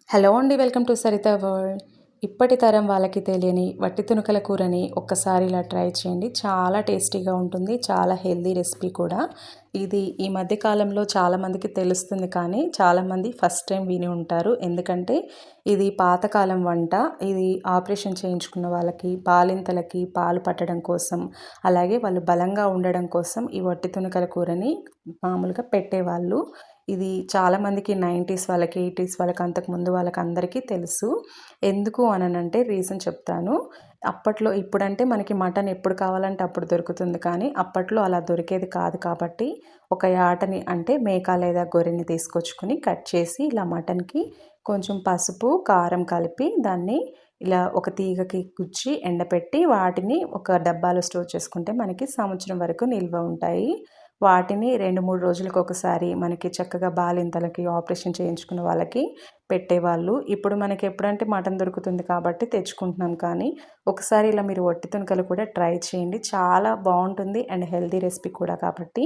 Hello అండి, welcome to Saritha world. ఇప్పటి తరం వాళ్ళకి తెలియని వట్టి తునకల కూరని ఒక్కసారి ఇలా ట్రై చేయండి. చాలా టేస్టీగా ఉంటుంది, చాలా హెల్దీ రెసిపీ కూడా. ఇది ఈ మధ్య కాలంలో చాలామందికి తెలుస్తుంది, కానీ చాలామంది ఫస్ట్ టైం విని ఉంటారు. ఎందుకంటే ఇది పాతకాలం వంట. ఇది ఆపరేషన్ చేయించుకున్న వాళ్ళకి, బాలింతలకి పాలు పట్టడం కోసం, అలాగే వాళ్ళు బలంగా ఉండడం కోసం ఈ వట్టి తునకల కూరని మామూలుగా పెట్టేవాళ్ళు. ఇది చాలామందికి 90s వాళ్ళకి, 80s వాళ్ళకి, అంతకుముందు వాళ్ళకి అందరికీ తెలుసు. ఎందుకు అనంటే రీజన్ చెప్తాను. అప్పట్లో ఇప్పుడంటే మనకి మటన్ ఎప్పుడు కావాలంటే అప్పుడు దొరుకుతుంది, కానీ అప్పట్లో అలా దొరికేది కాదు. కాబట్టి ఒక యాటని అంటే మేక లేదా గొర్రెని తీసుకొచ్చుకొని కట్ చేసి ఇలా మటన్కి కొంచెం పసుపు, కారం కలిపి దాన్ని ఇలా ఒక తీగకి గుచ్చి ఎండపెట్టి వాటిని ఒక డబ్బాలో స్టోర్ చేసుకుంటే మనకి సంవత్సరం వరకు నిల్వ ఉంటాయి. వాటిని 2-3 రోజులకు ఒకసారి మనకి చక్కగా బాలింతలకి, ఆపరేషన్ చేయించుకున్న వాళ్ళకి పెట్టేవాళ్ళు. ఇప్పుడు మనకి ఎప్పుడంటే మటన్ దొరుకుతుంది కాబట్టి తెచ్చుకుంటున్నాం, కానీ ఒకసారి ఇలా మీరు వట్టి తునకలు కూడా ట్రై చేయండి. చాలా బాగుంటుంది అండ్ హెల్తీ రెసిపీ కూడా. కాబట్టి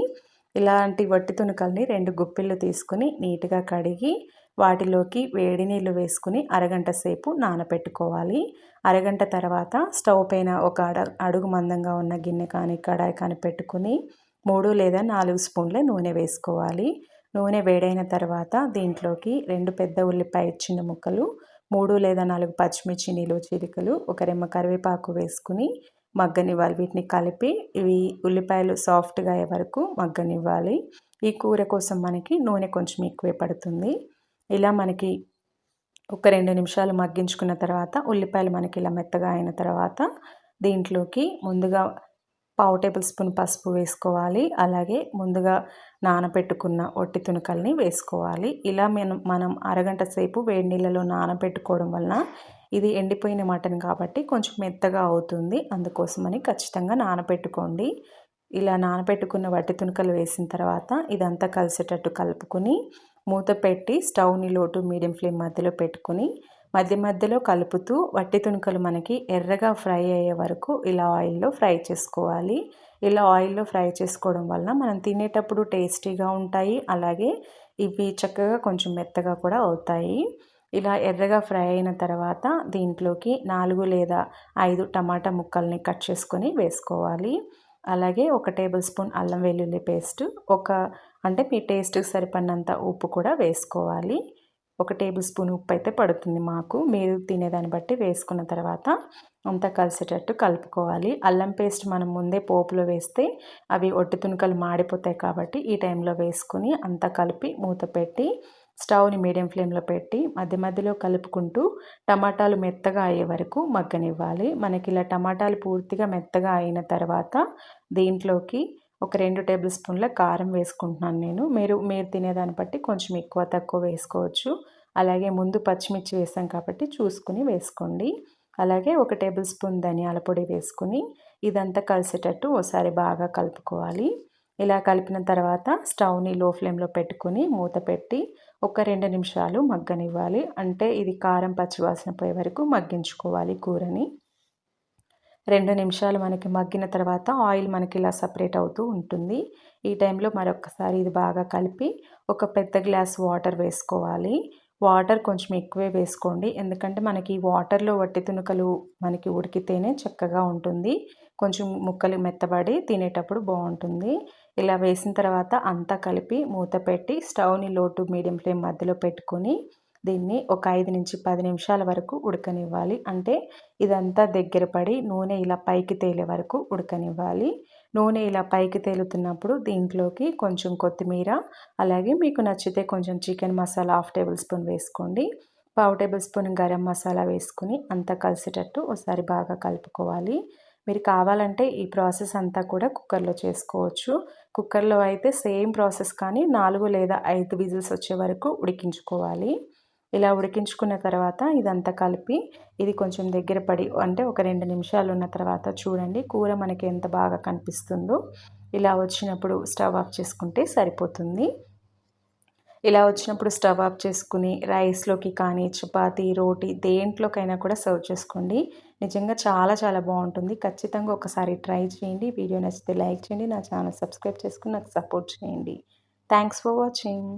ఇలాంటి వట్టి తునకల్ని 2 గుప్పిళ్ళు తీసుకుని నీట్గా కడిగి వాటిలోకి వేడి నీళ్ళు వేసుకుని అరగంట సేపు నానబెట్టుకోవాలి. అరగంట తర్వాత స్టవ్ పైన ఒక అడుగు మందంగా ఉన్న గిన్నె కానీ కడాయి కానీ పెట్టుకుని 3 లేదా 4 స్పూన్ల నూనె వేసుకోవాలి. నూనె వేడైన తర్వాత దీంట్లోకి 2 పెద్ద ఉల్లిపాయ చిన్న ముక్కలు, 3 లేదా 4 పచ్చిమిర్చి నిలువ చీలికలు, ఒక రెమ్మ కరివేపాకు వేసుకుని మగ్గనివ్వాలి. వీటిని కలిపి ఇవి ఉల్లిపాయలు సాఫ్ట్గా అయ్యే వరకు మగ్గనివ్వాలి. ఈ కూర కోసం మనకి నూనె కొంచెం ఎక్కువే పడుతుంది. ఇలా మనకి ఒక 2 నిమిషాలు మగ్గించుకున్న తర్వాత ఉల్లిపాయలు మనకి ఇలా మెత్తగా అయిన తర్వాత దీంట్లోకి ముందుగా పావు టేబుల్ స్పూన్ పసుపు వేసుకోవాలి. అలాగే ముందుగా నానబెట్టుకున్న వట్టి తునకల్ని వేసుకోవాలి. ఇలా మనం అరగంట సేపు వేడి నీళ్ళలో నానబెట్టుకోవడం వలన ఇది ఎండిపోయిన మటన్ కాబట్టి కొంచెం మెత్తగా అవుతుంది. అందుకోసమని ఖచ్చితంగా నానబెట్టుకోండి. ఇలా నానబెట్టుకున్న వట్టి తునకలు వేసిన తర్వాత ఇదంతా కలిసేటట్టు కలుపుకొని మూత పెట్టి స్టవ్ని లో టు మీడియం ఫ్లేమ్ మధ్యలో పెట్టుకుని మధ్య మధ్యలో కలుపుతూ వట్టి తునకలు మనకి ఎర్రగా ఫ్రై అయ్యే వరకు ఇలా ఆయిల్లో ఫ్రై చేసుకోవాలి. ఇలా ఆయిల్లో ఫ్రై చేసుకోవడం వల్ల మనం తినేటప్పుడు టేస్టీగా ఉంటాయి. అలాగే ఇవి చక్కగా కొంచెం మెత్తగా కూడా అవుతాయి. ఇలా ఎర్రగా ఫ్రై అయిన తర్వాత దీంట్లోకి 4 లేదా 5 టమాటా ముక్కల్ని కట్ చేసుకొని వేసుకోవాలి. అలాగే ఒక టేబుల్ స్పూన్ అల్లం వెల్లుల్లి పేస్ట్, అంటే మీ టేస్ట్కి సరిపడినంత ఉప్పు కూడా వేసుకోవాలి. ఒక టేబుల్ స్పూన్ ఉప్పు అయితే పడుతుంది మాకు. మీరు తినేదాన్ని బట్టి వేసుకున్న తర్వాత అంతా కలిసేటట్టు కలుపుకోవాలి. అల్లం పేస్ట్ మనం ముందే పోపులో వేస్తే అవి వట్టి తునకలు మాడిపోతాయి, కాబట్టి ఈ టైంలో వేసుకుని అంతా కలిపి మూత పెట్టి స్టవ్ని మీడియం ఫ్లేమ్లో పెట్టి మధ్య మధ్యలో కలుపుకుంటూ టమాటాలు మెత్తగా అయ్యే వరకు మగ్గనివ్వాలి. మనకి ఇలా టమాటాలు పూర్తిగా మెత్తగా అయిన తర్వాత దీంట్లోకి ఒక 2 టేబుల్ స్పూన్ల కారం వేసుకుంటున్నాను నేను. మీరు తినేదాన్ని బట్టి కొంచెం ఎక్కువ తక్కువ వేసుకోవచ్చు. అలాగే ముందు పచ్చిమిర్చి వేసాం కాబట్టి చూసుకుని వేసుకోండి. అలాగే ఒక టేబుల్ స్పూన్ ధనియాల పొడి వేసుకుని ఇదంతా కలిసేటట్టు ఒకసారి బాగా కలుపుకోవాలి. ఇలా కలిపిన తర్వాత స్టవ్ని లో ఫ్లేమ్లో పెట్టుకుని మూత పెట్టి ఒక 2 నిమిషాలు మగ్గనివ్వాలి. అంటే ఇది కారం పచ్చివాసన పోయే వరకు మగ్గించుకోవాలి కూరని. 2 నిమిషాలు మనకి మగ్గిన తర్వాత ఆయిల్ మనకి ఇలా సపరేట్ అవుతూ ఉంటుంది. ఈ టైంలో మరొకసారి ఇది బాగా కలిపి ఒక పెద్ద గ్లాస్ వాటర్ వేసుకోవాలి. వాటర్ కొంచెం ఎక్కువే వేసుకోండి, ఎందుకంటే మనకి వాటర్లో వట్టి తునకలు మనకి ఉడికితేనే చక్కగా ఉంటుంది. కొంచెం ముక్కలు మెత్తబడి తినేటప్పుడు బాగుంటుంది. ఇలా వేసిన తర్వాత అంతా కలిపి మూత పెట్టి స్టవ్ని లో టు మీడియం ఫ్లేమ్ మధ్యలో పెట్టుకొని దీన్ని ఒక 5-10 నిమిషాల వరకు ఉడకనివ్వాలి. అంటే ఇదంతా దగ్గర పడి నూనె ఇలా పైకి తేలే వరకు ఉడకనివ్వాలి. నూనె ఇలా పైకి తేలుతున్నప్పుడు దీంట్లోకి కొంచెం కొత్తిమీర, అలాగే మీకు నచ్చితే కొంచెం చికెన్ మసాలా 1/2 టేబుల్ స్పూన్ వేసుకోండి. పావు టేబుల్ స్పూన్ గరం మసాలా వేసుకుని అంతా కలిసేటట్టు ఒకసారి బాగా కలుపుకోవాలి. మీరు కావాలంటే ఈ ప్రాసెస్ అంతా కూడా కుక్కర్లో చేసుకోవచ్చు. కుక్కర్లో అయితే సేమ్ ప్రాసెస్, కానీ 4 లేదా 5 విజిల్స్ వచ్చే వరకు ఉడికించుకోవాలి. ఇలా ఉడికించుకున్న తర్వాత ఇదంతా కలిపి ఇది కొంచెం దగ్గర పడి అంటే ఒక 2 నిమిషాలు ఉన్న తర్వాత చూడండి కూర మనకి ఎంత బాగా కనిపిస్తుందో. ఇలా వచ్చినప్పుడు స్టవ్ ఆఫ్ చేసుకుంటే సరిపోతుంది. ఇలా వచ్చినప్పుడు స్టవ్ ఆఫ్ చేసుకుని రైస్లోకి కానీ చపాతీ, రోటీ దేంట్లోకైనా కూడా సర్వ్ చేసుకోండి. నిజంగా చాలా చాలా బాగుంటుంది. ఖచ్చితంగా ఒకసారి ట్రై చేయండి. వీడియో నచ్చితే లైక్ చేయండి. నా ఛానల్ సబ్స్క్రైబ్ చేసుకుని నాకు సపోర్ట్ చేయండి. Thanks for watching.